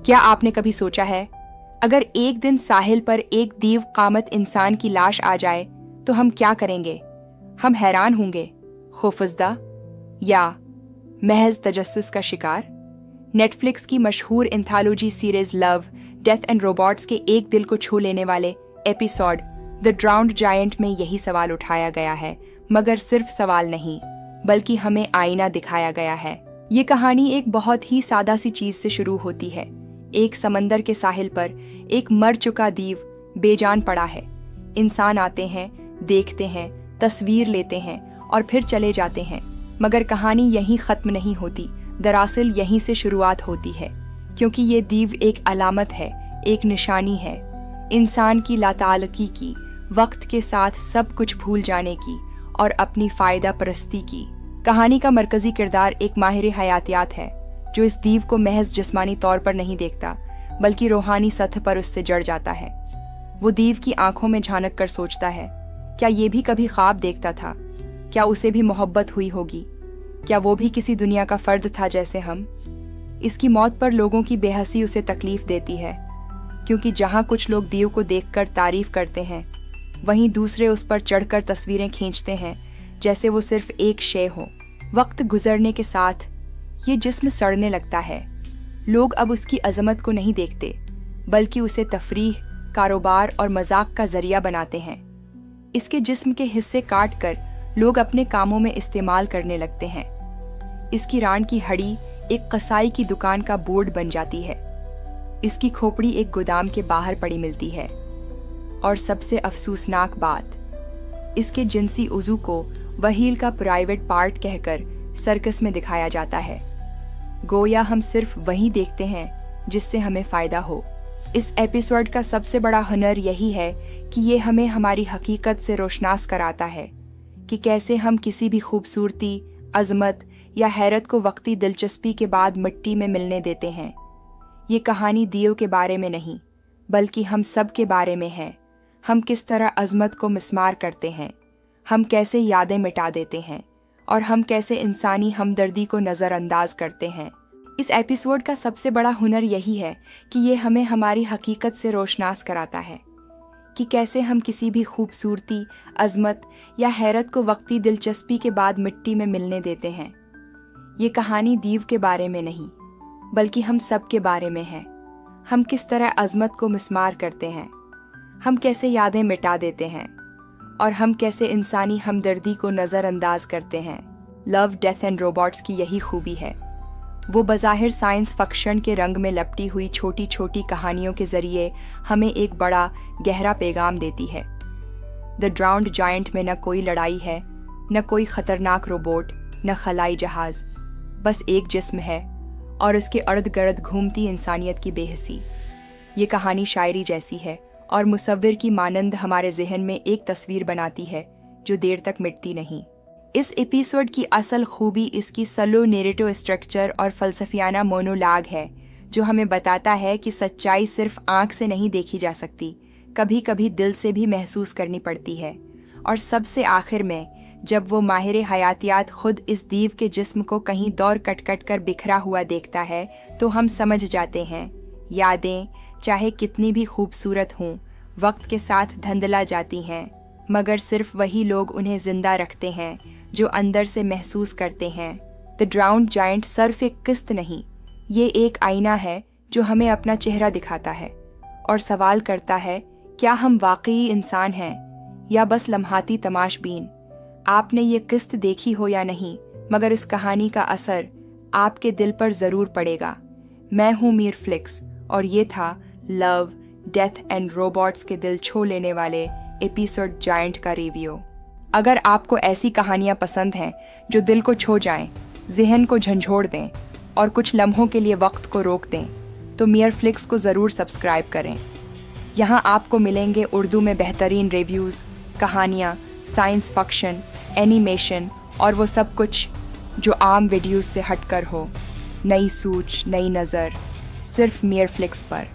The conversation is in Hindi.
क्या आपने कभी सोचा है, अगर एक दिन साहिल पर एक दीव कामत इंसान की लाश आ जाए तो हम क्या करेंगे? हम हैरान होंगे, खौफजदा, या महज तजस्सुस का शिकार? नेटफ्लिक्स की मशहूर anthology series love, death and robots के एक दिल को छू लेने वाले एपिसोड द ड्राउन्ड जायंट में यही सवाल उठाया गया है, मगर सिर्फ सवाल नहीं, बल्कि हमें आईना दिखाया गया है। ये कहानी एक बहुत ही सादा सी चीज से शुरू होती है। एक समंदर के साहिल पर एक मर चुका दीव बेजान पड़ा है। इंसान आते हैं, देखते हैं, तस्वीर लेते हैं और फिर चले जाते हैं, मगर कहानी यहीं खत्म नहीं होती। दरअसल यहीं से शुरुआत होती है, क्योंकि ये दीव एक अलामत है, एक निशानी है इंसान की लातालकी की, वक्त के साथ सब कुछ भूल जाने की और अपनी फायदा परस्ती की। कहानी का मरकजी किरदार एक माहिर हयातियात है, जो इस दीव को महज जिस्मानी तौर पर नहीं देखता, बल्कि रूहानी सतह पर उससे जड़ जाता है। वो दीव की आंखों में झांक कर सोचता है, क्या ये भी कभी ख्वाब देखता था? क्या उसे भी मोहब्बत हुई होगी? क्या वो भी किसी दुनिया का फर्द था जैसे हम? इसकी मौत पर लोगों की बेहसी उसे तकलीफ देती है, क्योंकि जहां कुछ लोग दीव को देखकर तारीफ करते हैं, वहीं दूसरे उस पर चढ़कर तस्वीरें खींचते हैं जैसे वो सिर्फ एक शे हो। वक्त गुजरने के साथ ये जिस्म सड़ने लगता है। लोग अब उसकी अजमत को नहीं देखते, बल्कि उसे तफरीह, कारोबार और मजाक का जरिया बनाते हैं। इसके जिस्म के हिस्से काट कर लोग अपने कामों में इस्तेमाल करने लगते हैं। इसकी रान की हड्डी एक कसाई की दुकान का बोर्ड बन जाती है। इसकी खोपड़ी एक गोदाम के बाहर पड़ी मिलती है। और सबसे अफसोसनाक बात, इसके जिनसी उज़ू को वहील का प्राइवेट पार्ट कहकर सर्कस में दिखाया जाता है। गोया हम सिर्फ वही देखते हैं जिससे हमें फायदा हो। इस एपिसोड का सबसे बड़ा हुनर यही है कि ये हमें हमारी हकीकत से रोशनास कराता है कि कैसे हम किसी भी खूबसूरती, अजमत या हैरत को वक्ती दिलचस्पी के बाद मिट्टी में मिलने देते हैं। ये कहानी दियो के बारे में नहीं, बल्कि हम सब के बारे में है। हम किस तरह अजमत को मिस्मार करते हैं, हम कैसे यादें मिटा देते हैं और हम कैसे इंसानी हमदर्दी को नज़रअंदाज करते हैं। इस एपिसोड का सबसे बड़ा हुनर यही है कि ये हमें हमारी हकीकत से रोशनास कराता है कि कैसे हम किसी भी खूबसूरती, अजमत या हैरत को वक्ती दिलचस्पी के बाद मिट्टी में मिलने देते हैं। ये कहानी दीव के बारे में नहीं, बल्कि हम सब के बारे में है। हम किस तरह अजमत को मिस्मार करते हैं, हम कैसे यादें मिटा देते हैं और हम कैसे इंसानी हमदर्दी को नज़रअंदाज करते हैं। लव, डेथ एंड रोबोट्स की यही खूबी है। वो बज़ाहिर साइंस फ़िक्शन के रंग में लपटी हुई छोटी छोटी कहानियों के ज़रिए हमें एक बड़ा गहरा पैगाम देती है। द ड्राउन्ड जायंट में न कोई लड़ाई है, न कोई ख़तरनाक रोबोट, न खलाई जहाज़, बस एक जिस्म है और उसके अर्द गिर्द घूमती इंसानियत की बेहसी। ये कहानी शायरी जैसी है और मुसव्विर की मानंद हमारे जहन में एक तस्वीर बनाती है जो देर तक मिटती नहीं। इस एपिसोड की असल खूबी इसकी स्लो नैरेटिव स्ट्रक्चर और फलसफियाना मोनोलॉग है, जो हमें बताता है कि सच्चाई सिर्फ आंख से नहीं देखी जा सकती, कभी कभी दिल से भी महसूस करनी पड़ती है। और सबसे आखिर में जब वो माहिर हयातियात खुद इस दीव के जिस्म को कहीं दौर कट कर बिखरा हुआ देखता है, तो हम समझ जाते हैं यादें चाहे कितनी भी खूबसूरत हों, वक्त के साथ धंधला जाती हैं, मगर सिर्फ वही लोग उन्हें जिंदा रखते हैं जो अंदर से महसूस करते हैं। द ड्राउन्ड जायंट सिर्फ एक किस्त नहीं, ये एक आईना है जो हमें अपना चेहरा दिखाता है और सवाल करता है, क्या हम वाकई इंसान हैं या बस लम्हाती तमाशबीन? आपने ये किस्त देखी हो या नहीं, मगर इस कहानी का असर आपके दिल पर ज़रूर पड़ेगा। मैं हूँ मीर फ्लिक्स और ये था लव, डेथ एंड रोबोट्स के दिल छू लेने वाले एपिसोड जायंट का रिव्यू। अगर आपको ऐसी कहानियाँ पसंद हैं जो दिल को छू जाएं, जहन को झंझोड़ दें और कुछ लम्हों के लिए वक्त को रोक दें, तो मियर फ्लिक्स को ज़रूर सब्सक्राइब करें। यहाँ आपको मिलेंगे उर्दू में बेहतरीन रिव्यूज़, कहानियाँ, साइंस फिक्शन, एनिमेशन और वो सब कुछ जो आम वीडियोज़ से हटकर हो। नई सूझ, नई नज़र, सिर्फ मियर फ्लिक्स पर।